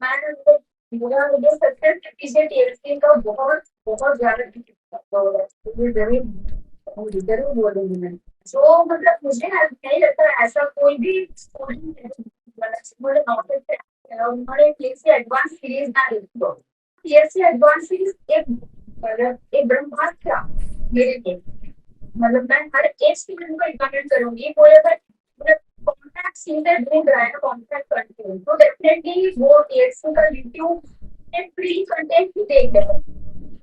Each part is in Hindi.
मुझे सबसे पीछे टीएलसी का बहुत बहुत ज्यादा रोल है। ये जरूर बोलूंगी मैं। जो मतलब मुझे नहीं लगता ऐसा कोई भी स्टूडेंट है मतलब नॉर्थ से उन्होंने टीएलसी एडवांस सीरीज ना लिखी हो। टीएलसी एडवांस सीरीज एक मतलब एक ब्रह्मास्त्र था मेरे लिए। मतलब मैं हर एक स्टूडेंट को रिकमेंड करूंगी कोई अगर मतलब कॉन्ट्रैक्ट सीधे ढूंढ रहा है ना कॉन्ट्रैक्ट कंटेंट तो डेफिनेटली वो टीएक्सी का यूट्यूब में फ्री कंटेंट भी देख रहे हैं।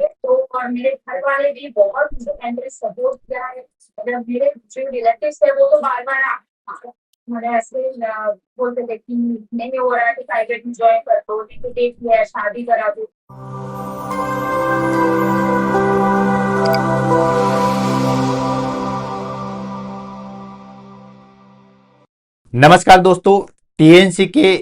तो और मेरे घर वाले भी बहुत मुझे सपोर्ट किया है। मतलब मेरे जो रिलेटिव्स है वो तो बार बार मैंने ऐसे बोलते थे कि नहीं हो रहा है तो प्राइवेट में ज्वाइन कर दो नहीं तो देख लिया शादी करा दो। नमस्कार दोस्तों, टीएनसी के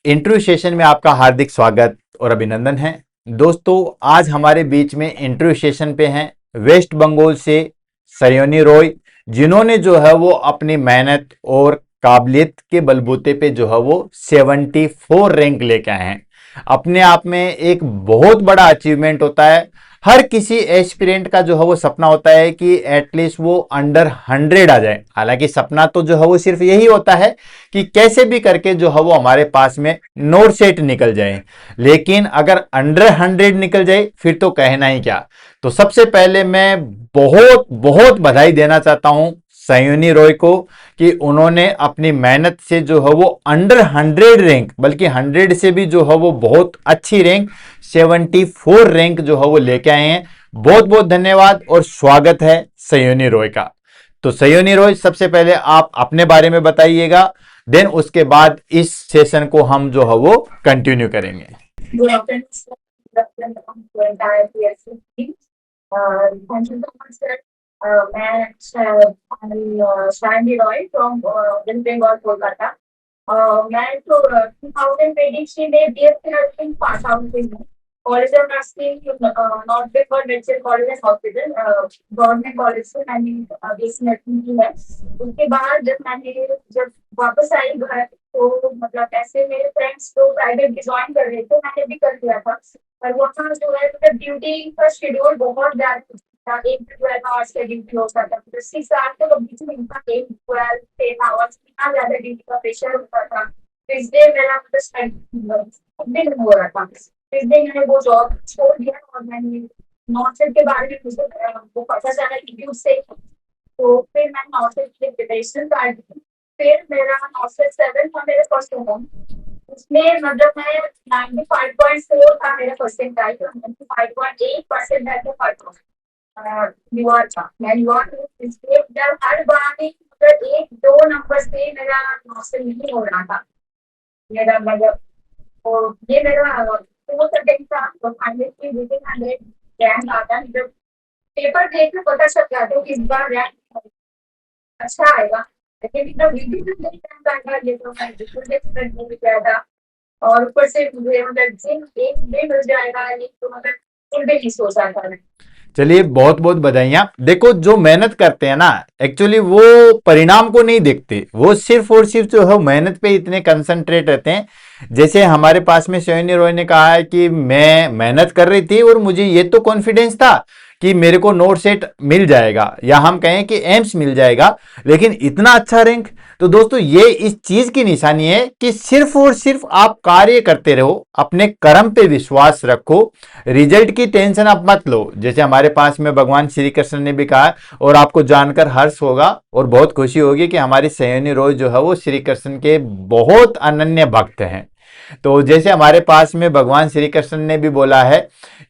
इंटरव्यू सेशन में आपका हार्दिक स्वागत और अभिनंदन है। दोस्तों, आज हमारे बीच में इंटरव्यू सेशन पे हैं वेस्ट बंगाल से सयोनी रॉय, जिन्होंने जो है वो अपनी मेहनत और काबिलियत के बलबूते पे जो है वो 74 रैंक लेके आए हैं। अपने आप में एक बहुत बड़ा अचीवमेंट होता है। हर किसी एस्पिरेंट का जो है वो सपना होता है कि एटलीस्ट वो अंडर 100 आ जाए। हालांकि सपना तो जो है वो सिर्फ यही होता है कि कैसे भी करके जो है वो हमारे पास में नोट सेट निकल जाए, लेकिन अगर अंडर 100 निकल जाए फिर तो कहना ही क्या। तो सबसे पहले मैं बहुत बहुत बधाई देना चाहता हूं सयोनी रॉय को कि उन्होंने अपनी मेहनत से जो है वो अंडर 100 रैंक, बल्कि 100 से भी जो है वो बहुत अच्छी रैंक 74 रैंक जो है वो लेके आए हैं। बहुत बहुत धन्यवाद और स्वागत है सयोनी रॉय का। तो सयोनी रॉय, सबसे पहले आप अपने बारे में बताइएगा, देन उसके बाद इस सेशन को हम जो है वो कंटिन्यू करेंगे। Good afternoon, sir. Good afternoon to entire PSC team. Thank you so much, sir. मैं शायनी रॉय फ्रॉम वेस्ट बंगाल कोलकाता। मैं तो 2023 में बीएससी नर्सिंग पास आउट हुई हूँ। College of nursing North Bengal medical college and hospital government college से मैंने बीएससी नर्सिंग की है। उसके बाद जब वापस आई घर तो मतलब ऐसे मेरे फ्रेंड्स तो प्राइवेट भी ज्वाइन कर रहे थे मैंने भी कर दिया था। पर वहाँ जो है मतलब ड्यूटी का शेड्यूल बहुत ज्यादा था। 8 to 12 आवर्स का ड्यूटी होता था। 10 साल तो बीच में इनका 8 to 12 10 आवर्स इतना ज्यादा ड्यूटी का प्रेशर होता था। तो इसलिए मेरा मतलब दिन हो रहा था। इसलिए मैंने वो जॉब छोड़ दिया और मैंने नॉर्थ के बारे में मुझे वो पता चला यूट्यूब से। तो फिर मैंने नॉर्थ की प्रिपरेशन स्टार्ट की। फिर मेरा नॉर्थ 7 था मेरे फर्स्ट होम। उसमें मतलब मैं 95.4 था मेरा परसेंटाइल। 95.8% था न्यूयॉर्क था। मैं न्यूयॉर्क इसलिए जब हर बार मतलब 1-2 नंबर से मेरा नॉर्थ नहीं हो रहा था मेरा मतलब। तो ये मेरा फोर्थ अटेम्प्ट था। तो फाइनली विदिन 100 रैंक आता है। जब पेपर देख के पता चल जाता है कि इस बार रैंक अच्छा आएगा। लेकिन इतना वीडियो नहीं करता ये तो मैं बिल्कुल एक्सपेक्ट नहीं किया था। और ऊपर से मुझे मतलब एक डे मिल जाएगा ये तो मतलब फुल डे नहीं सोचा था मैं। चलिए, बहुत बहुत बधाइयां। देखो, जो मेहनत करते हैं ना, एक्चुअली वो परिणाम को नहीं देखते, वो सिर्फ और सिर्फ जो है मेहनत पे इतने कंसंट्रेट रहते हैं। जैसे हमारे पास में सयोनी रॉय ने कहा है कि मैं मेहनत कर रही थी और मुझे ये तो कॉन्फिडेंस था कि मेरे को नोट सेट मिल जाएगा, या हम कहें कि एम्स मिल जाएगा, लेकिन इतना अच्छा रैंक। तो दोस्तों, ये इस चीज की निशानी है कि सिर्फ और सिर्फ आप कार्य करते रहो, अपने कर्म पे विश्वास रखो, रिजल्ट की टेंशन आप मत लो। जैसे हमारे पास में भगवान श्री कृष्ण ने भी कहा, और आपको जानकर हर्ष होगा और बहुत खुशी होगी कि हमारी सयोनी रॉय जो है वो श्री कृष्ण के बहुत अनन्य भक्त हैं। तो जैसे हमारे पास में भगवान श्री कृष्ण ने भी बोला है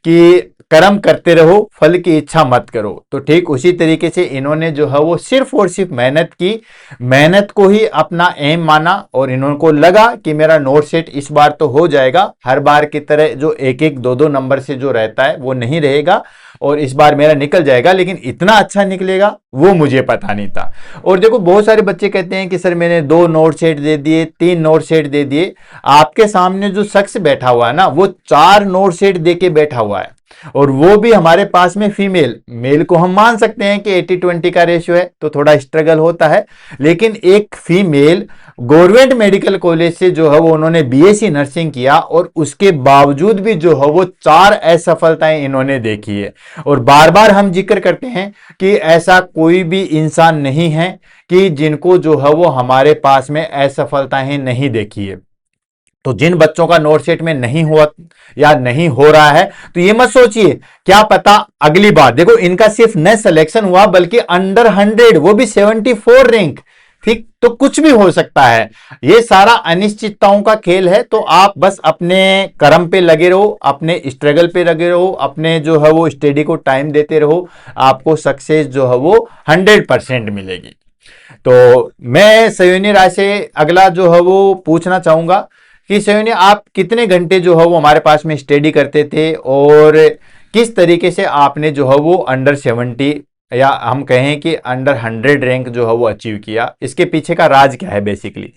कि कर्म करते रहो, फल की इच्छा मत करो, तो ठीक उसी तरीके से इन्होंने जो है वो सिर्फ और सिर्फ मेहनत की, मेहनत को ही अपना एम माना, और इन्होंने को लगा कि मेरा नोट सेट इस बार तो हो जाएगा। हर बार की तरह जो 1-1 2-2 नंबर से जो रहता है वो नहीं रहेगा, और इस बार मेरा निकल जाएगा। लेकिन इतना अच्छा निकलेगा वो मुझे पता नहीं था। और देखो, बहुत सारे बच्चे कहते हैं कि सर मैंने 2 नोट सेट दे दिए, 3 नोट सेट दे दिए। आपके सामने जो शख्स बैठा हुआ है ना, वो 4 नोट सेट दे के बैठा हुआ है। और वो भी हमारे पास में फीमेल। मेल को हम मान सकते हैं कि 80-20 का रेशियो है, तो थोड़ा स्ट्रगल होता है, लेकिन एक फीमेल गवर्नमेंट मेडिकल कॉलेज से जो है वो उन्होंने बीएससी नर्सिंग किया और उसके बावजूद भी जो है वो 4 असफलताएं इन्होंने देखी है। और बार बार हम जिक्र करते हैं कि ऐसा कोई भी इंसान नहीं है कि जिनको जो है वो हमारे पास में असफलताएं नहीं देखी है। तो जिन बच्चों का नोट सेट में नहीं हुआ या नहीं हो रहा है, तो ये मत सोचिए क्या पता अगली बार। देखो इनका सिर्फ न सिलेक्शन हुआ बल्कि अंडर 100, वो भी 74 रैंक। ठीक, तो कुछ भी हो सकता है। ये सारा अनिश्चितताओं का खेल है। तो आप बस अपने कर्म पे लगे रहो, अपने स्ट्रगल पे लगे रहो, अपने जो है वो स्टडी को टाइम देते रहो, आपको सक्सेस जो है वो 100% मिलेगी। तो मैं सयोनी राय से अगला जो है वो पूछना चाहूंगा कि सयोनी, आप कितने घंटे जो है वो हमारे पास में स्टडी करते थे और किस तरीके से आपने जो है वो अंडर 70 या हम कहें कि अंडर 100 रैंक जो है वो अचीव किया, इसके पीछे का राज क्या है बेसिकली?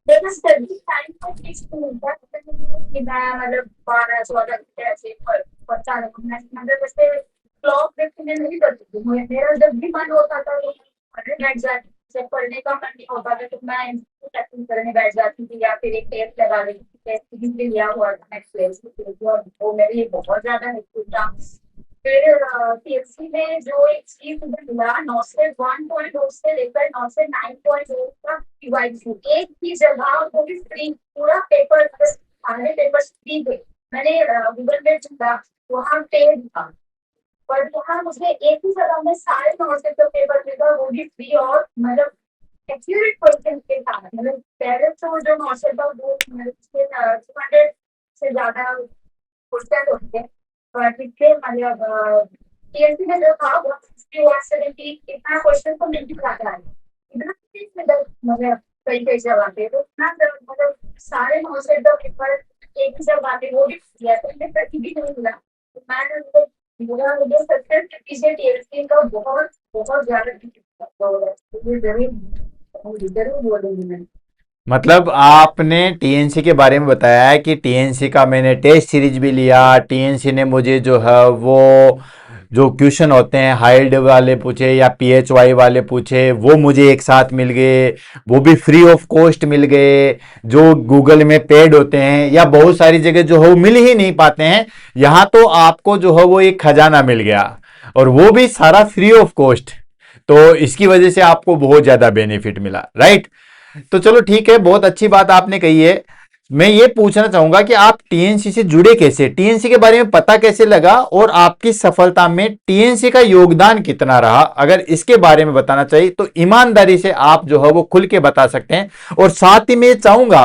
देखो स्टडी टाइम पर फिक्स नहीं होता कि मैं मतलब 12-14 घंटे ऐसे पढ़ता रहूं। मैं मतलब जैसे क्लॉक देखते मैं नहीं करती थी। मेरा जब भी मन होता था वो पढ़ने बैठ जाती थी। जब पढ़ने का मन नहीं होता था तो मैं प्रैक्टिस करने बैठ जाती थी या फिर एक टेस्ट लगा लेती थी। टेस्ट भी लिया हुआ था नेक्स्ट क्लास और वो मेरे लिए बहुत ज्यादा हेल्पफुल था। फिर पीएससी में जो एक चीज मुझे मिला, 9 से 1.2 से लेकर 9 से 9.2 तक पीवाईक्यू एक ही जगह, वो भी फ्री, पूरा पेपर, सारे पेपर फ्री थे। मैंने गूगल पे ढूंढा, वहाँ पेड था, पर वहाँ मुझे एक ही जगह में सारे 9 से तो पेपर मिला, वो भी फ्री। और मतलब एक्यूरेट क्वेश्चन के साथ, मतलब पहले तो जो 9 से था वो 200 से ज्यादा क्वेश्चन होते हैं। पर इसके मतलब पीएससी में जो था वो 60 और 70 इतना क्वेश्चन तो मिल जाता है। इतना मतलब कई कई जगह पे तो इतना मतलब सारे नौ से पेपर एक ही जगह पे वो भी किया तो मुझे कभी भी नहीं मिला। तो मैं मेरा मुझे सक्सेस पीछे पीएससी का बहुत बहुत ज्यादा ये जरूर जरूर बोलूंगी मैं। मतलब आपने टीएनसी के बारे में बताया है कि टीएनसी का मैंने टेस्ट सीरीज भी लिया, टीएनसी ने मुझे जो है वो जो क्वेश्चन होते हैं हाइड वाले पूछे या पीएचवाई वाले पूछे वो मुझे एक साथ मिल गए, वो भी फ्री ऑफ कॉस्ट मिल गए। जो गूगल में पेड होते हैं या बहुत सारी जगह जो है वो मिल ही नहीं पाते हैं, यहाँ तो आपको जो है वो एक खजाना मिल गया और वो भी सारा फ्री ऑफ कॉस्ट। तो इसकी वजह से आपको बहुत ज्यादा बेनिफिट मिला, राइट? तो चलो ठीक है, बहुत अच्छी बात आपने कही है। मैं ये पूछना चाहूंगा कि आप टीएनसी से जुड़े कैसे, टीएनसी के बारे में पता कैसे लगा और आपकी सफलता में टीएनसी का योगदान कितना रहा? अगर इसके बारे में बताना चाहिए तो ईमानदारी से आप जो है वो खुल के बता सकते हैं। और साथ ही मैं चाहूंगा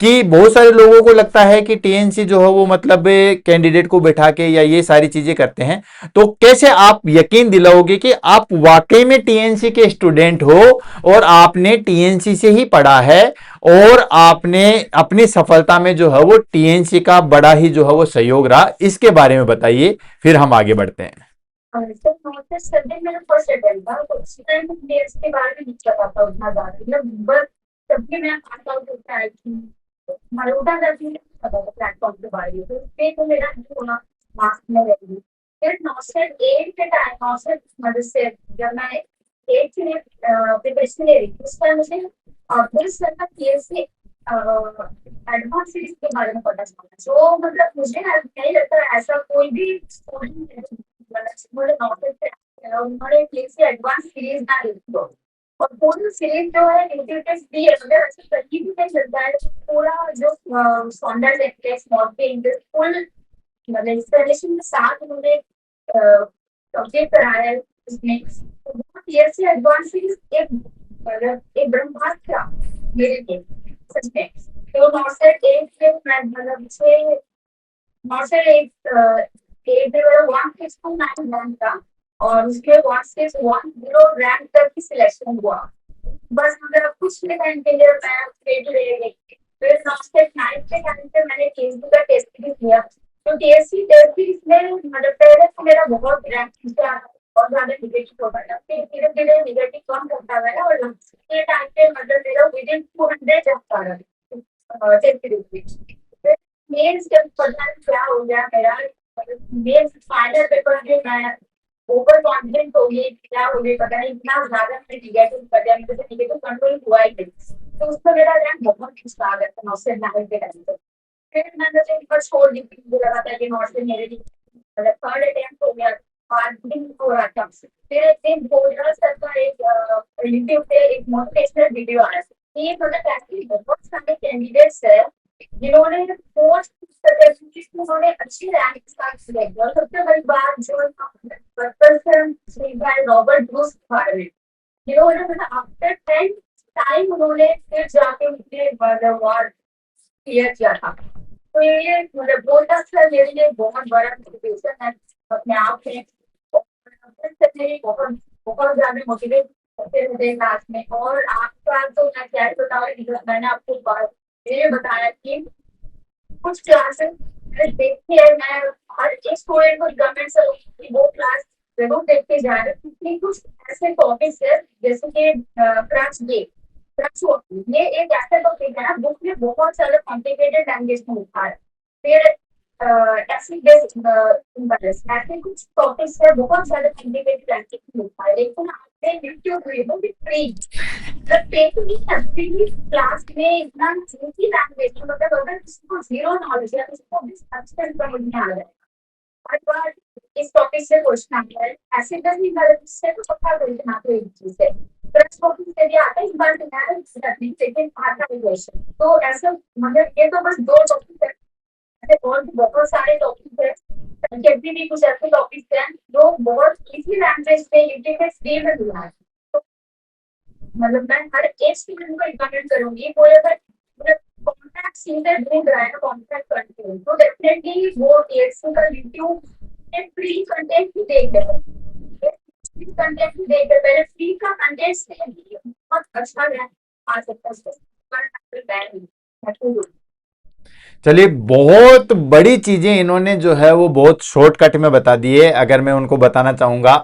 कि बहुत सारे लोगों को लगता है कि टीएनसी जो है वो मतलब कैंडिडेट को बैठा के या ये सारी चीजें करते हैं, तो कैसे आप यकीन दिलाओगे कि आप वाकई में टीएनसी के स्टूडेंट हो और आपने टीएनसी से ही पढ़ा है और आपने अपनी सफलता में जो है वो टीएनसी का बड़ा ही जो है वो सहयोग रहा? इसके बारे में बताइए, फिर हम आगे बढ़ते हैं। तो नोटिस करने मेरा फर्स्ट अटेम्प्ट था, तो उसी टाइम मुझे इसके बारे में नहीं पता था उतना ज्यादा। मतलब बस जब भी मैं पास आउट होता है कि मरोड़ा करती है पता था प्लेटफॉर्म के बारे में, तो उसपे तो मेरा थोड़ा मार्क्स में रहेगी। फिर नौसद एट के टाइम, नौसद मदद से जब मैं एट के लिए प्रिपरेशन ले रही थी, उस टाइम मुझे पुलिस करना पीएससी एडवांस सीरीज के बारे में पता चला। जो मतलब मुझे नहीं लगता ऐसा कोई भी स्टूडेंट मुझे नॉलेज से उन्होंने प्लीज से एडवांस सीरीज ना देखी हो। और पूरी सीरीज जो है इंटरटेस्ट भी है, अगर ऐसे कहीं भी नहीं चलता है तो पूरा जो स्टैंडर्ड है स्मॉल पे इंटरेस्ट फुल मतलब इंस्टॉलेशन के साथ उन्होंने सब्जेक्ट कराया है उसमें। तो बहुत ईयर से एडवांस सीरीज एक मतलब एक ब्रह्मास्त्र था मेरे लिए सच में। तो नॉर्थ एक से मैं मतलब से नॉर्थ एक one six two nine rank था और उसके 1610 रैंक तक की सिलेक्शन हुआ। बस मतलब कुछ भी टाइम के लिए मैं स्टेट ले गई। फिर लास्ट नाइन्थ के टाइम पे मैंने टीएससी का टेस्ट भी किया। तो टीएससी टेस्ट भी इसमें मतलब पहले तो मेरा बहुत रैंक नीचे आ बहुत ज्यादा निगेटिव होता था, फिर धीरे धीरे निगेटिव कम करता गया और लास्ट के टाइम पे मतलब मेरा विदिन 200 जाता रहा टेस्ट। मेन स्टेप पता क्या हो गया मेरा, मेरे फाइनल पेपर में मैं ओवर कॉन्फिडेंट हो गई, क्या हो गई पता नहीं, इतना ज्यादा मैंने निगेटिव कर दिया, मेरे से निगेटिव कंट्रोल हुआ ही नहीं। तो उसमें मेरा रैंक बहुत खिंचता आ गया था नौ से 9 के टाइम पे। फिर मैंने तो एक बार छोड़ दी थी, मुझे लगा था कि नौ से मेरे लिए मतलब थर्ड अटेम्प्ट हो गया, आज दिन हो रहा था। फिर एक दिन भोजराज सर का एक यूट्यूब पे एक मोटिवेशनल वीडियो आया था। ये मतलब ऐसे बहुत सारे कैंडिडेट्स है जिन्होंने पोस्ट उन्होंने अच्छी रैंक स्टार्ट किया। और सबसे बड़ी बात जो रॉबर्ट ब्रूस जिन्होंने मतलब आफ्टर 10 टाइम उन्होंने फिर जाके उनके अवार्ड क्लियर किया था। तो ये मतलब बोलता सर मेरे लिए बहुत बड़ा मोटिवेशन है अपने आप में। और सर मेरी बहुत बहुत ज्यादा मोटिवेट करते रहते क्लास में। और आपका तो मैं क्या ही बताऊँ, मैंने आपको ये बताया कि कुछ क्लासेस मैंने देखी है, मैं हर एक स्टूडेंट को रिकमेंड करूंगी कि वो क्लास जरूर देख के जाए, क्योंकि कुछ ऐसे टॉपिक्स है जैसे कि क्रच ये एक ऐसा टॉपिक है ना बुक में बहुत सारे कॉम्प्लिकेटेड लैंग्वेज में लिखा है। फिर ऐसे ऐसे कुछ टॉपिक्स है बहुत सारे कॉम्प्लिकेटेड लैंग्वेज में लिखा है, लेकिन आपने यूट्यूब फ्री क्लास में इतना इजी लैंग्वेज मतलब अगर किसी को जीरो नॉलेज है उसको भी अच्छे समझ में आ जाए। हर बार इस टॉपिक से क्वेश्चन आता है, ऐसे नहीं गलत से तो पक्का क्वेश्चन आता है एक चीज से प्लस टॉपिक से भी आता है, इस बार लेकिन आता है क्वेश्चन। तो ऐसा मतलब ये तो बस दो टॉपिक है, ऐसे और भी बहुत सारे टॉपिक है। संकेत भी कुछ ऐसे टॉपिक हैं जो बहुत इजी लैंग्वेज में यूट्यूब पे फ्री में मिला है। मतलब मैं हर एक स्टूडेंट को रिकमेंड करूंगी, कोई अगर मतलब कॉन्टैक्ट सीधे ढूंढ रहा है कॉन्टैक्ट करते हैं तो डेफिनेटली वो टीएक्ससी का यूट्यूब में फ्री कंटेंट ही देख रहे हैं, फ्री कंटेंट ही देख रहे पहले फ्री का कंटेंट से भी बहुत अच्छा रैंक आ सकता है। चलिए, बहुत बड़ी चीजें इन्होंने जो है वो बहुत शॉर्टकट में बता दी है। अगर मैं उनको बताना चाहूंगा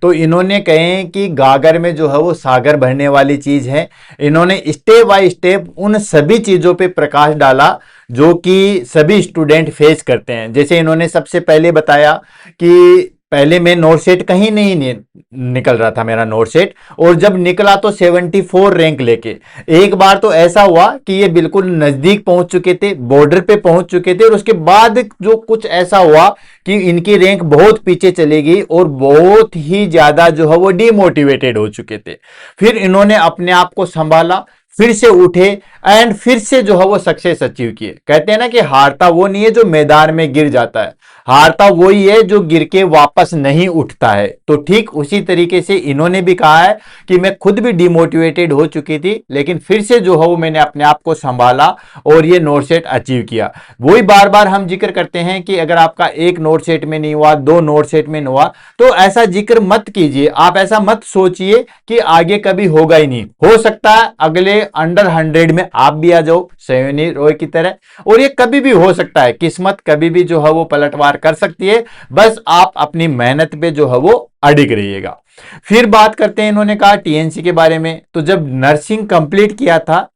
तो इन्होंने कहे कि गागर में जो है वो सागर भरने वाली चीज है। इन्होंने स्टेप बाय स्टेप उन सभी चीजों पे प्रकाश डाला जो कि सभी स्टूडेंट फेस करते हैं। जैसे इन्होंने सबसे पहले बताया कि पहले मैं नोट सेट कहीं नहीं निकल रहा था मेरा नोट सेट, और जब निकला तो 74 रैंक लेके। एक बार तो ऐसा हुआ कि ये बिल्कुल नजदीक पहुंच चुके थे, बॉर्डर पे पहुंच चुके थे, और उसके बाद जो कुछ ऐसा हुआ कि इनकी रैंक बहुत पीछे चली गई और बहुत ही ज्यादा जो है वो डिमोटिवेटेड हो चुके थे। फिर इन्होंने अपने आप को संभाला, फिर से उठे एंड फिर से जो है वो सक्सेस अचीव किए। कहते हैं ना कि हारता वो नहीं है जो मैदान में गिर जाता है, हारता वही है जो गिर के वापस नहीं उठता है। तो ठीक उसी तरीके से इन्होंने भी कहा है कि मैं खुद भी डिमोटिवेटेड हो चुकी थी, लेकिन फिर से जो है वो मैंने अपने आप को संभाला और ये नोट सेट अचीव किया। वही बार बार हम जिक्र करते हैं कि अगर आपका एक नोट सेट में नहीं हुआ, दो नोट सेट में नहीं हुआ, तो ऐसा जिक्र मत कीजिए। आप ऐसा मत सोचिए कि आगे कभी होगा ही नहीं। हो सकता है अगले अंडर 100 में आप भी आ जाओ सयोनी रॉय की तरह, और ये कभी भी हो सकता है। किस्मत कभी भी जो है वो पलटवार कर सकती है, बस आप अपनी मेहनत पे जो है वो अडिग रहिएगा। फिर बात करते हैं, इन्होंने कहा टीएनसी के बारे में। तो जब नर्सिंग कंप्लीट किया था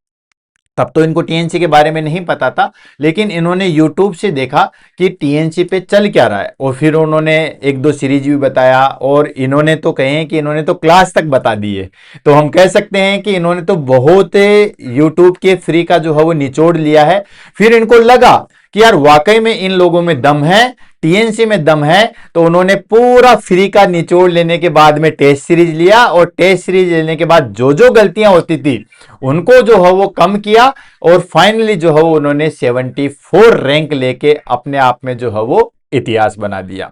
तब तो इनको टीएनसी के बारे में नहीं पता था, लेकिन इन्होंने यूट्यूब से देखा कि टीएनसी पे चल क्या रहा है, और फिर उन्होंने एक दो सीरीज भी बताया, और इन्होंने तो कहे कि इन्होंने तो क्लास तक बता दी है। तो हम कह सकते हैं कि इन्होंने तो बहुत यूट्यूब के फ्री का जो है वो निचोड़ लिया है। फिर इनको लगा कि यार वाकई में इन लोगों में दम है, टीएनसी में दम है, तो उन्होंने पूरा फ्री का निचोड़ लेने के बाद में टेस्ट सीरीज लिया, और टेस्ट सीरीज लेने के बाद जो जो गलतियां होती थी उनको जो है वो कम किया, और फाइनली जो है वो उन्होंने 74 रैंक लेके अपने आप में जो है वो इतिहास बना दिया।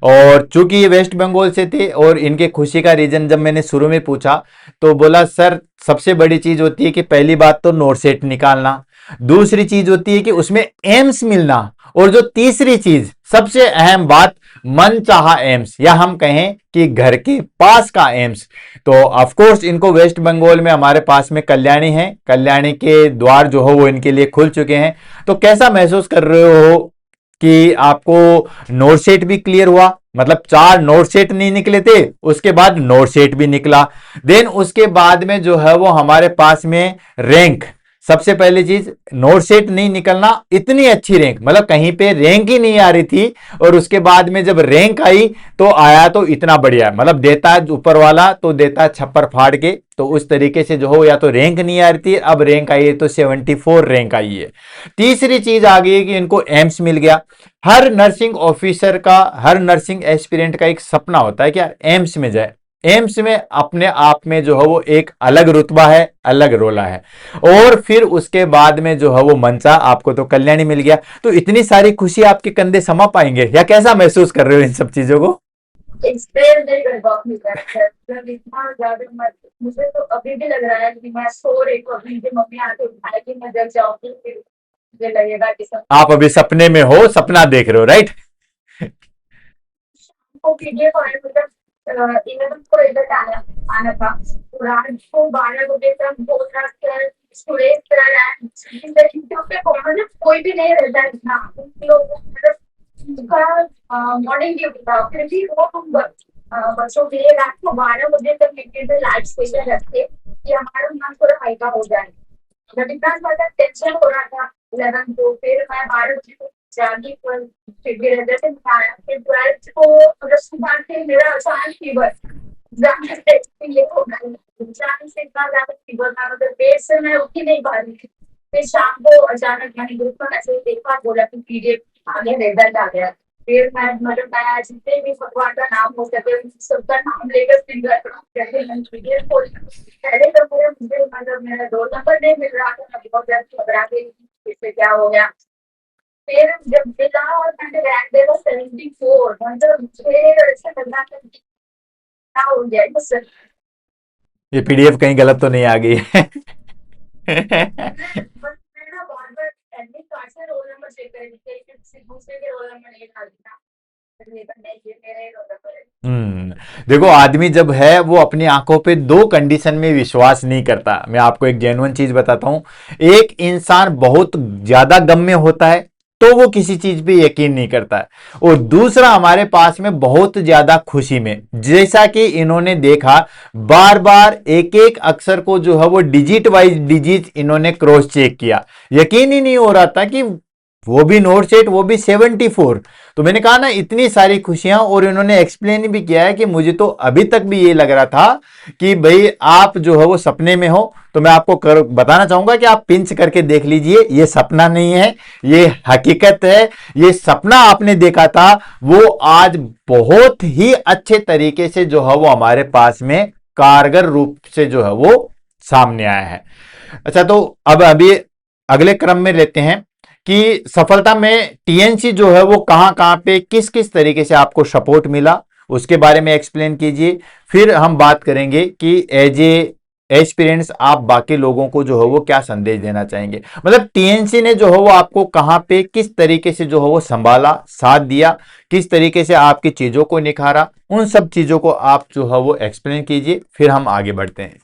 और चूंकि ये वेस्ट बंगाल से थे, और इनके खुशी का रीजन जब मैंने शुरू में पूछा तो बोला सर सबसे बड़ी चीज होती है कि पहली बात तो नोट सेट निकालना, दूसरी चीज होती है कि उसमें एम्स मिलना, और जो तीसरी चीज सबसे अहम बात मन चाहा एम्स, या हम कहें कि घर के पास का एम्स। तो ऑफ कोर्स इनको वेस्ट बंगाल में हमारे पास में कल्याणी है, कल्याणी के द्वार जो हो वो इनके लिए खुल चुके हैं। तो कैसा महसूस कर रहे हो कि आपको नोट सेट भी क्लियर हुआ? मतलब 4 नोट सेट नहीं निकले थे, उसके बाद नोट सेट भी निकला, देन उसके बाद में जो है वो हमारे पास में रैंक सबसे पहली चीज, नोट सेट नहीं निकलना, इतनी अच्छी रैंक, मतलब कहीं पे रैंक ही नहीं आ रही थी, और उसके बाद में जब रैंक आई तो आया तो इतना बढ़िया, मतलब देता है ऊपर वाला तो देता है छप्पर फाड़ के, तो उस तरीके से जो हो, या तो रैंक नहीं आ रही थी, अब रैंक आई है तो 74 रैंक आई है। तीसरी चीज आ गई है कि इनको एम्स मिल गया। हर नर्सिंग ऑफिसर का, हर नर्सिंग एस्पिरेंट का एक सपना होता है कि यार एम्स में जाए। एम्स में अपने आप में जो है वो एक अलग रुतबा है, अलग रोला है। और फिर उसके बाद में जो है वो मनसा, आपको तो कल्याणी मिल गया, तो इतनी सारी खुशी आपके कंधे समा पाएंगे, या कैसा महसूस कर रहे हो इन सब चीजों को? एक्सप्लेन नहीं कर पाऊंगी सर, मतलब इतना ज्यादा मत, मुझे तो अभी भी लग रहा है कि मैं सो रही हूँ, अभी भी मम्मी आके उठाएगी, मैं जग जाऊंगी, फिर मुझे लगेगा कि सब आप अभी सपने में हो, सपना देख रहे हो, राइट? को पीडीएफ आया, मतलब 11 को रिजल्ट आया आना था, तो रात को 12 बजे तक बोल रहा सर, सुरेश सर यूट्यूब पे मतलब कोई भी नहीं रहता है इतना उन लोगों को, मतलब उनका मॉर्निंग ड्यूटी था, फिर भी वो बच्चों के लिए रात को 12 बजे तक लाइव सेशन रखते कि हमारा मन थोड़ा हल्का हो जाए। जब इतना ज्यादा टेंशन हो रहा था 11 को, फिर मैं 12 बजे को जागी, पर फिर भी रहते थे आया, फिर 12 को मतलब सुबह से मेरा अचानक फीवर, एग्जाम से ये हो गया, अचानक से इतना ज्यादा फीवर था, मतलब पेट से मैं उठ ही नहीं पा रही थी। फिर शाम को अचानक मैंने ग्रुप पर ऐसे ही देखा, बोला कि पीडीएफ आ गया, रिजल्ट आ गया। फिर मैं मतलब मैं जितने भी भगवान का नाम हो सके उन सबका नाम लेकर फिंगर जैसे मैं पीडीएफ खोल, पहले तो पूरे मुझे मतलब मेरा 2 नंबर नहीं मिल रहा था, मैं बहुत ज्यादा घबरा गई इससे क्या हो गया। फिर जब मिला और मैंने रैंक देखा 74, मतलब मुझे ऐसा लग रहा था कि क्या हो गया बस। ये पीडीएफ कहीं गलत तो नहीं आ गई है? मैं ना बार बार एडमिट कार्ड से रोल नंबर चेक कर रही थी, किसी दूसरे के रोल नंबर नहीं डाल दिया, फिर ये नहीं, ये मेरा ही रोल नंबर है। देखो, आदमी जब है वो अपनी आंखों पे दो कंडीशन में विश्वास नहीं करता। मैं आपको एक जेन्युइन चीज बताता हूं। एक इंसान बहुत ज्यादा गम में होता है तो वो किसी चीज पे यकीन नहीं करता है, और दूसरा हमारे पास में बहुत ज्यादा खुशी में, जैसा कि इन्होंने देखा, बार बार एक एक अक्षर को जो है वो डिजिट वाइज डिजिट इन्होंने क्रॉस चेक किया। यकीन ही नहीं हो रहा था कि वो भी नोट सेट, वो भी 74। तो मैंने कहा ना, इतनी सारी खुशियां, और इन्होंने एक्सप्लेन भी किया है कि मुझे तो अभी तक भी ये लग रहा था कि भाई आप जो है वो सपने में हो। तो मैं आपको बताना चाहूंगा कि आप पिंच करके देख लीजिए, ये सपना नहीं है, ये हकीकत है। ये सपना आपने देखा था, वो आज बहुत ही अच्छे तरीके से जो है वो हमारे पास में कारगर रूप से जो है वो सामने आया है। अच्छा, तो अब अभी अगले क्रम में लेते हैं कि सफलता में टीएनसी जो है वो कहां कहां पे किस किस तरीके से आपको सपोर्ट मिला, उसके बारे में एक्सप्लेन कीजिए। फिर हम बात करेंगे कि एज ए एक्सपीरियंस आप बाकी लोगों को जो है वो क्या संदेश देना चाहेंगे, मतलब टीएनसी ने जो है वो आपको कहां पे किस तरीके से जो है वो संभाला, साथ दिया, किस तरीके से आपकी चीजों को निखारा, उन सब चीजों को आप जो है वो एक्सप्लेन कीजिए, फिर हम आगे बढ़ते हैं।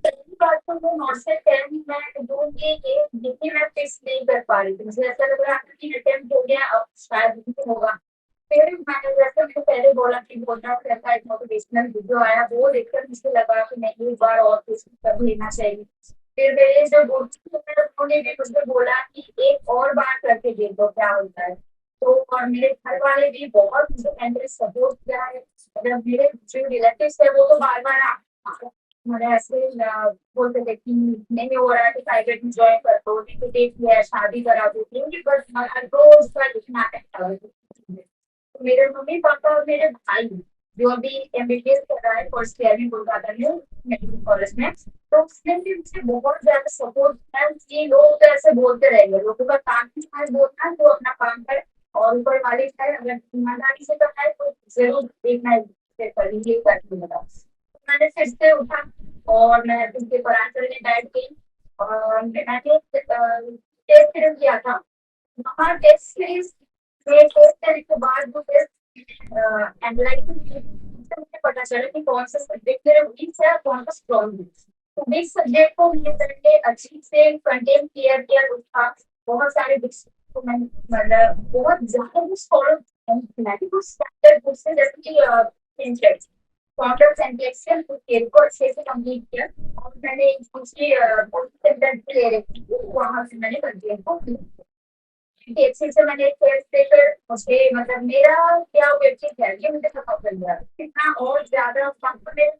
पहली बात तो वो नॉट से 10 मैं दूंगी, ये जितनी मैं फिक्स नहीं कर पा रही थी, मुझे ऐसा लग रहा था कि अटेम्प्ट हो गया, अब शायद नहीं होगा। फिर मैंने जैसे मैंने पहले बोला कि बोलना रहता है, एक मोटिवेशनल वीडियो आया, वो देखकर मुझे लगा कि नहीं, एक बार और कोशिश कर लेना चाहिए। फिर मेरे जो दोस्त थे उन्होंने भी मुझे बोला कि एक और बार करके देखो क्या होता है। तो और मेरे घर वाले भी बहुत मुझे एंकरेज सपोर्ट किया है, मतलब मेरे जो रिलेटिव्स है वो तो बार बार मैंने ऐसे बोलते थे कि नहीं हो रहा है तो प्राइवेट में ज्वाइन कर दो, नहीं तो देख लिया है, शादी करा देती हूँ, बट रोज का लिखना है। तो मेरे मम्मी पापा और मेरे भाई जो अभी एमबीबीएस कर रहा है फर्स्ट ईयर में कोलकाता में मेडिकल कॉलेज में, तो उसने भी मुझे बहुत ज्यादा सपोर्ट किया कि लोग तो ऐसे बोलते रहेंगे, लोगों का काम ही है बोलना, तो अपना काम करे, और ऊपर वाले है अगर ईमानदारी से करना है तो जरूर देखना है, करेंगे करके लगा। मैंने फिर से उठा और मैं उनके पराठे करने बैठ गई, और मैंने टेस्ट सीरीज किया था। वहाँ टेस्ट सीरीज में टेस्ट करने के बाद जो टेस्ट एनालाइसिस मुझे पता चला कि कौन सा सब्जेक्ट मेरा वीक है और कौन सा स्ट्रॉन्ग है। तो वीक सब्जेक्ट को मैंने पहले अच्छी से कंटेंट क्लियर किया, उसका बहुत सारे बुक्स को मैंने मतलब बहुत ज्यादा बुक्स फॉलो किया, कुछ स्टैंडर्ड बुक्स है जैसे कि काउंटर्स एंड एक्सेल को अच्छे से कंप्लीट किया और मैंने दूसरी सेंटर ले रखी थी, वहां से मैंने कंप्लीट को क्योंकि अच्छे से मैंने टेस्ट देकर मुझे मतलब मेरा क्या वेबसाइट है ये मुझे पता चल गया कितना और ज्यादा कॉन्फिडेंस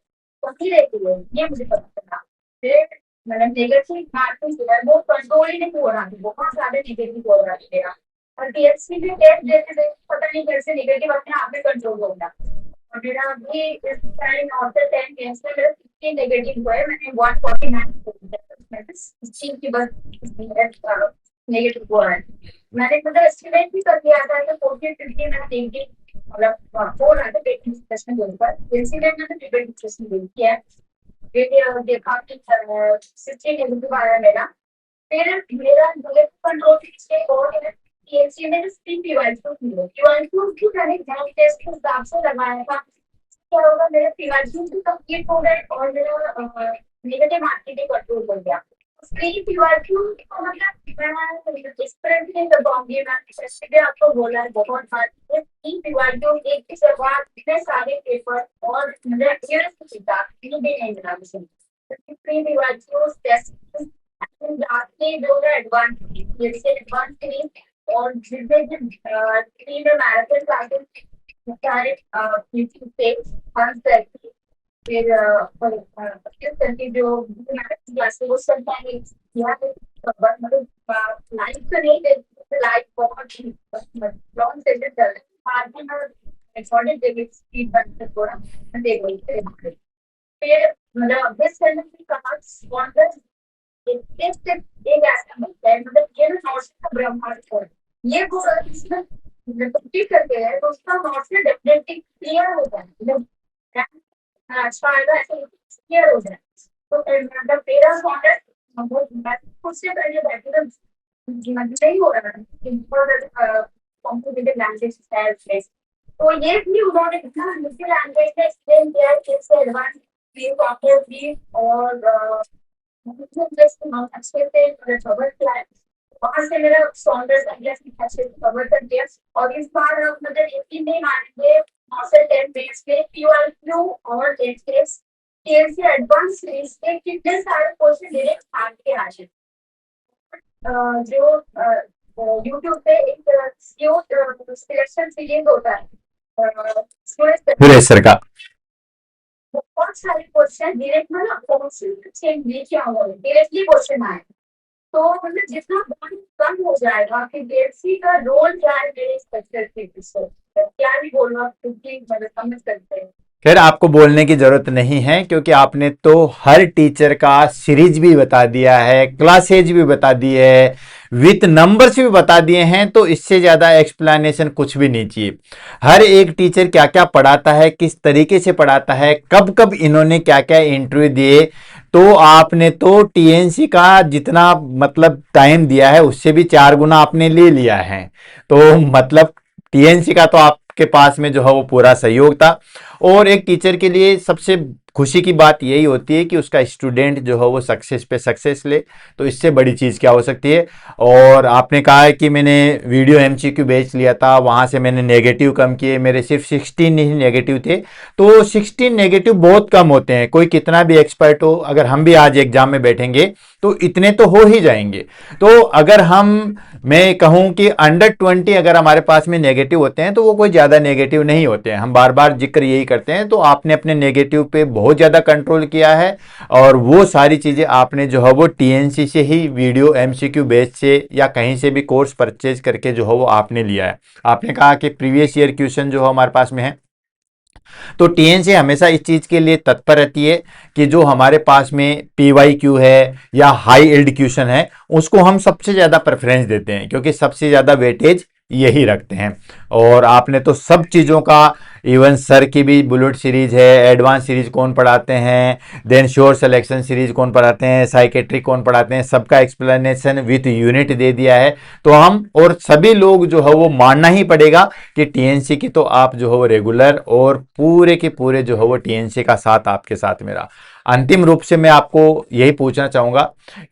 कमी रहती है ये मुझे पता चला। फिर मतलब नेगेटिव मार्किंग जो है वो कंट्रोल ही नहीं हो रहा था, बहुत ज्यादा नेगेटिव हो रहा था मेरा। और पीएचसी भी टेस्ट देते थे, पता नहीं कैसे नेगेटिव अपने आप में कंट्रोल हो गया। और मेरा अभी इस टाइम आफ्टर 10 ईयर्स में मेरा 16 नेगेटिव हुआ है, मैंने 149 16 की बस नेगेटिव हुआ है। मैंने मतलब एस्टिमेट भी कर दिया था कि 40-50 मैंने नेगेटिव मतलब हो रहा था पेटिंग डिस्कशन के ऊपर, इंसिडेंट मैंने पेटिंग डिस्कशन देख किया है। फिर देखा कि 16 नेगेटिव आया मेरा। फिर मेरा कंट्रोल स्टेट और पीएचडी में स्क्रीन पीवाईक्यू थी, पीवाईक्यू की मैंने एग्जाम टेस्ट के हिसाब से लगाया था। क्या होगा मेरे पीवाईक्यू भी कंप्लीट हो गए और मेरा नेगेटिव मार्किंग भी कंट्रोल हो गया। स्क्रीन पीवाईक्यू तो मतलब मैं डिफरेंट नहीं कर पाऊंगी, मैं जैसे भी आपको बोला है बहुत बार स्क्रीन पीवाईक्यू एक के बाद इतने सारे पेपर और मुझे क्लियर सीखा भी नहीं मिला मुझे स्क्रीन पीवाईक्यू टेस्ट लास्टली जो है एडवांस जैसे एडवांस थ्री और जितने थ्री में मैराथन क्लासेस सारे यूट्यूब पे हर तरह फिर किस तरह की जो मैराथन क्लासेस वो सब मैंने किया है। मतलब लाइफ तो नहीं गई, लाइफ बहुत लॉन्ग सेशन चल रहा है, बाद में मैं रिकॉर्डेड देखी स्पीड बनकर थोड़ा देख रही थी। फिर मतलब दिस सेशन की कहा स्पॉन्सर एक ऐसा होता है मतलब ये ना नॉर्थ का ब्रह्मांड है, ये वो इसमें कंप्लीट करते हैं तो उसका नॉर्थ में डेफिनेटली क्लियर हो जाए मतलब अच्छा आएगा ऐसे क्लियर हो जाए। तो मतलब मेरा कॉन्टेक्ट मैं खुद से पहले बैठे नहीं हो रहा था कॉम्पिटेटिव लैंग्वेज है। तो ये भी उन्होंने इतना मुश्किल लैंग्वेज में एक्सप्लेन किया है कि इससे एडवांस भी सॉफ्टवेयर भी और अच्छे से कवर किया है। वहां से मेरा स्टैंडर्ड आइडिया अच्छे से कवर कर दिया और इस बार मतलब यकीन नहीं मानेंगे 9 से 10 बेस पे पीवाईक्यू और टेस्ट टीएलसी एडवांस सीरीज के कितने सारे क्वेश्चन मेरे आगे आ गए। जो यूट्यूब पे एक सिलेक्शन सीरीज होता है सुरेश सर का। बहुत सारे क्वेश्चन डायरेक्ट मतलब क्वेश्चन नीचे आओगे डायरेक्टली क्वेश्चन आए तो मतलब जितना बहुत कम हो जाएगा कि डेल्सी का रोल क्या है मेरे स्ट्रक्चर के पीछे क्या भी बोलना क्योंकि मतलब समझ सकते हैं। खैर आपको बोलने की जरूरत नहीं है क्योंकि आपने तो हर टीचर का सीरीज भी बता दिया है, क्लासेज भी बता दी है, विथ नंबर्स भी बता दिए हैं, तो इससे ज्यादा एक्सप्लेनेशन कुछ भी नहीं चाहिए। हर एक टीचर क्या क्या पढ़ाता है, किस तरीके से पढ़ाता है, कब कब इन्होंने क्या क्या इंटरव्यू दिए, तो आपने तो टीएनसी का जितना मतलब टाइम दिया है उससे भी 4 गुना आपने ले लिया है। तो मतलब टीएनसी का तो आपके पास में जो है वो पूरा सहयोग था। और एक टीचर के लिए सबसे खुशी की बात यही होती है कि उसका स्टूडेंट जो है वो सक्सेस पे सक्सेस ले, तो इससे बड़ी चीज़ क्या हो सकती है। और आपने कहा है कि मैंने वीडियो एमसीक्यू बेच लिया था, वहाँ से मैंने नेगेटिव कम किए, मेरे सिर्फ 16 ही नेगेटिव थे। तो 16 नेगेटिव बहुत कम होते हैं, कोई कितना भी एक्सपर्ट हो, अगर हम भी आज एग्जाम में बैठेंगे तो इतने तो हो ही जाएंगे। तो अगर मैं कहूं कि अंडर 20 अगर हमारे पास में नेगेटिव होते हैं तो वो कोई ज़्यादा नेगेटिव नहीं होते हैं, हम बार बार जिक्र यही करते हैं। तो आपने अपने नेगेटिव पे बहुत ज़्यादा कंट्रोल किया है और वो सारी चीज़ें आपने जो है वो टीएनसी से ही वीडियो एमसीक्यू बेस से या कहीं से भी कोर्स परचेज करके जो है वो आपने लिया है। आपने कहा कि प्रीवियस ईयर क्वेश्चन जो हमारे पास में है, तो टीएनसी हमेशा इस चीज़ के लिए तत्पर रहती है कि जो हमारे पास में पीवाईक्यू है या हाई एल्ड क्वेश्चन है उसको हम सबसे ज़्यादा प्रेफरेंस देते हैं क्योंकि सबसे ज़्यादा वेटेज यही रखते हैं। और आपने तो सब चीज़ों का, इवन सर की भी बुलेट सीरीज है, एडवांस सीरीज कौन पढ़ाते हैं, देन श्योर सिलेक्शन सीरीज कौन पढ़ाते हैं, साइकेट्रिक कौन पढ़ाते हैं, सबका एक्सप्लेनेशन विथ यूनिट दे दिया है। तो हम और सभी लोग जो है वो मानना ही पड़ेगा कि टीएनसी की तो आप जो है वो रेगुलर और पूरे के पूरे जो है वो टीएनसी का साथ आपके साथ मेरा। अंतिम रूप से मैं आपको यही पूछना चाहूँगा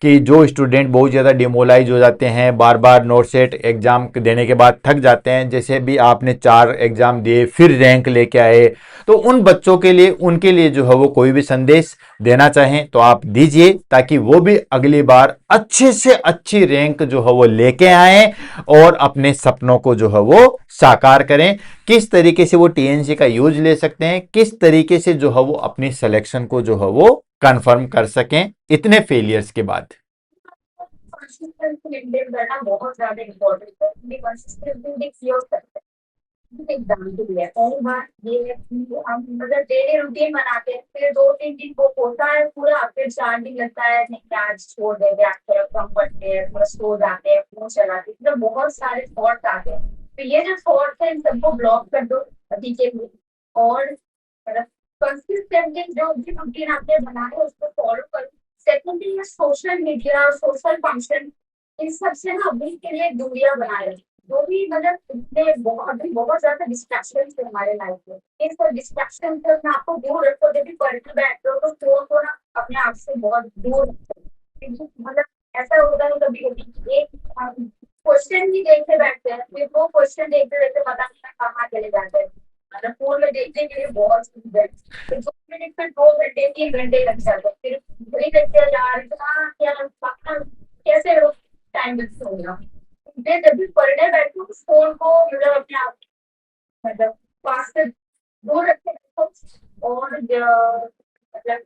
कि जो स्टूडेंट बहुत ज़्यादा डिमोलाइज हो जाते हैं, बार बार नोट सेट एग्जाम देने के बाद थक जाते हैं, जैसे भी आपने 4 एग्जाम दिए फिर रैंक रैंक लेके आए। तो उन बच्चों के लिए, उनके लिए जो है वो कोई भी संदेश देना चाहें तो आप दीजिए, ताकि वो भी अगली बार अच्छे से अच्छी रैंक जो है वो लेके आए और अपने सपनों को जो है वो साकार करें। किस तरीके से वो टीएनसी का यूज ले सकते हैं, किस तरीके से जो है वो अपनी सिलेक्शन को जो है वो कंफर्म कर सकें इतने फेलियर्स के बाद। कंसिस्टेंसी मेंटेन करना बहुत ज्यादा इम्पोर्टेंट है, क्योंकि कंसिस्टेंसी भी क्लियर करते हैं। एग्जाम्पल है, पहली बात ये है कि हम मतलब डेली रूटीन बनाते हैं, फिर 2-3 दिन वो होता है पूरा, फिर 4 दिन लगता है नहीं आज छोड़ देंगे, आज थोड़ा कम करते हैं, थोड़ा सो जाते हैं, फोन चलाते हैं, मतलब बहुत सारे थॉट्स आते हैं। तो ये जो थॉट्स है इन सबको ब्लॉक कर दो अभी के लिए, और मतलब कंसिस्टेंटली जो भी रूटीन आपने बनाया है उसको फॉलो करो। सेकेंडली ये सोशल मीडिया, सोशल फंक्शन, इन सब से ना अभी के लिए दूरियां बनाए रखें। जो भी मतलब इतने बहुत ज्यादा डिस्ट्रैक्शन है हमारे लाइफ में, इन सब डिस्ट्रैक्शन से अपने आप को दूर रखो। जब भी पढ़ने बैठते हो तो फोन को ना अपने आप से बहुत दूर रखो, क्योंकि मतलब ऐसा होता है कभी कभी एक क्वेश्चन भी देखते बैठते हैं, फिर वो क्वेश्चन देखते देखते पता नहीं कहाँ चले जाते हैं, मतलब फोन में देखने के लिए बहुत सुंदर, फिर 2 मिनट फिर 2 घंटे 3 घंटे लग जाते हैं, फिर वही देखते हैं यार इतना क्या कैसे टाइम वेस्ट होगा। मैं जब भी पढ़ने बैठती हूँ फोन को मतलब अपने आप मतलब पास से दूर रखे रखो। और मतलब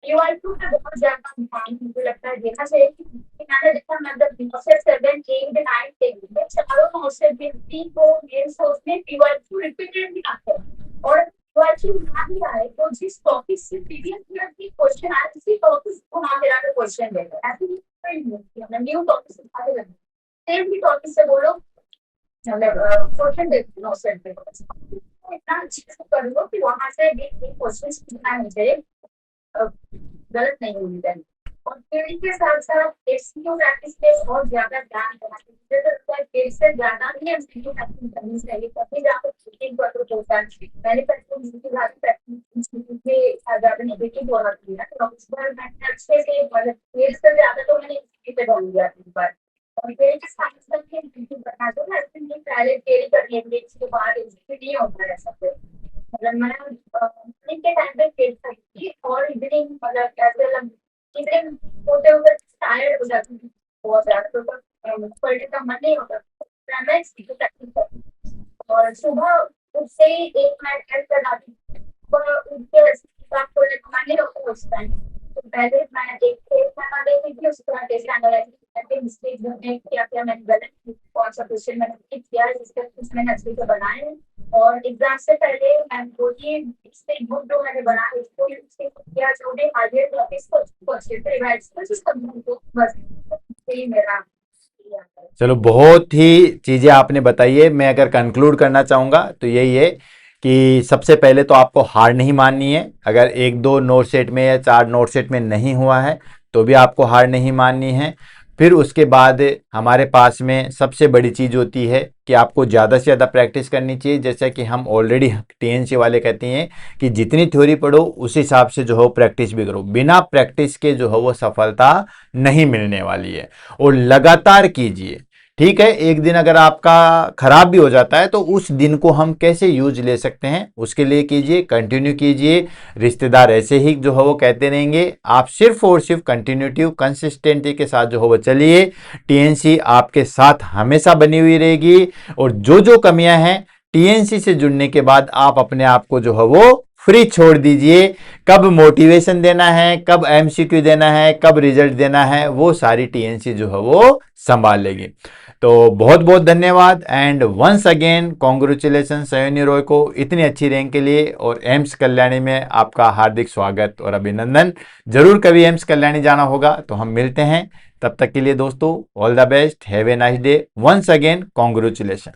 यूआईक्यू पे बहुत ज्यादा ध्यान मुझे लगता है देना चाहिए, कि मैंने देखा मतलब नोट्स 7 8 9 टेबल चारों नोट्स भी 3 4 मेन सोर्स में यूआईक्यू रिपीटेडली आते हैं, और यूआईक्यू ना भी आए तो जिस टॉपिक से प्रीवियस ईयर की क्वेश्चन आए उसी टॉपिक को ना मिला के क्वेश्चन देते हैं, ऐसे नहीं न्यू टॉपिक सिखाने लगे, सेम भी टॉपिक से बोलो मतलब क्वेश्चन देखते हो सेट पे, तो इतना अच्छे से कर लो कि वहां से भी क्वेश्चन सीखना मुझे गलत नहीं होनी चाहिए। और थ्योरी के साथ साथ एमसीक्यू प्रैक्टिस पे बहुत ज्यादा ध्यान देना चाहिए, मुझे तो लगता है पेज से ज्यादा भी एमसीक्यू प्रैक्टिस करनी चाहिए, तभी जाकर चीटिंग पर तो होता है। मैंने प्रैक्टिस की ज्यादा प्रैक्टिस में ज्यादा नेगेटिव हो रही है, तो उस बार मैंने अच्छे से मतलब पेज से ज्यादा तो मैंने एमसीक्यू पे डाल दिया इस बार। और पेज के साथ साथ के एमसीक्यू बना दो ना, ऐसे नहीं पहले थ्योरी कर लेंगे इसके बाद एमसीक्यू नहीं होता है ऐसा फिर। मतलब मैं इवनिंग के टाइम पे खेल सकती थी, और इवनिंग मतलब ऐसे इवनिंग होते हुए टायर्ड हो जाती थी बहुत ज्यादा, तो पढ़ने का मन नहीं होता, तो मैं इसकी प्रैक्टिस करती थी। और सुबह उससे ही 1 मिनट हेल्प करवाती थी, तो उनके हिसाब को मन नहीं होता उस टाइम। तो पहले मैं एक पेज बना देती थी, उसके बाद टेस्ट एनालाइज करके मिस्टेक ढूंढने क्या क्या मैंने गलत की, कौन सा क्वेश्चन मैंने ठीक किया जिसके कुछ मैंने अच्छे से बनाए हैं। और एग्जाम से पहले मैं वही मिस्टेक बुक जो मैंने बनाई उसको मिस्टेक किया, जो भी हार्डवेयर टॉपिक्स को अच्छे से रिवाइज कर उसको बस यही मेरा किया है। चलो, बहुत ही चीजें आपने बताई है। मैं अगर कंक्लूड करना चाहूंगा तो यही है कि सबसे पहले तो आपको हार नहीं माननी है। अगर 1 2 नोट सेट में या 4 नोट सेट में नहीं हुआ है तो भी आपको हार नहीं माननी है। फिर उसके बाद हमारे पास में सबसे बड़ी चीज़ होती है कि आपको ज़्यादा से ज़्यादा प्रैक्टिस करनी चाहिए। जैसा कि हम ऑलरेडी टीएनसी वाले कहते हैं कि जितनी थ्योरी पढ़ो उस हिसाब से जो है प्रैक्टिस भी करो। बिना प्रैक्टिस के जो है वो सफलता नहीं मिलने वाली है, और लगातार कीजिए। ठीक है, एक दिन अगर आपका खराब भी हो जाता है तो उस दिन को हम कैसे यूज ले सकते हैं उसके लिए कीजिए, कंटिन्यू कीजिए। रिश्तेदार ऐसे ही जो है वो कहते रहेंगे, आप सिर्फ और सिर्फ कंटिन्यूटी कंसिस्टेंटी के साथ जो है वो चलिए। टीएनसी आपके साथ हमेशा बनी हुई रहेगी, और जो जो कमियां हैं टीएनसी से जुड़ने के बाद आप अपने आप को जो है वो फ्री छोड़ दीजिए। कब मोटिवेशन देना है, कब एमसीक्यू देना है, कब रिजल्ट देना है, वो सारी टीएनसी जो है वो संभाल लेगी। तो बहुत बहुत धन्यवाद, and once again congratulation Sayoni Roy को इतनी अच्छी रैंक के लिए, और एम्स कल्याणी में आपका हार्दिक स्वागत और अभिनंदन। जरूर कभी एम्स कल्याणी जाना होगा तो हम मिलते हैं। तब तक के लिए दोस्तों, all the best, have a nice day, once again congratulation.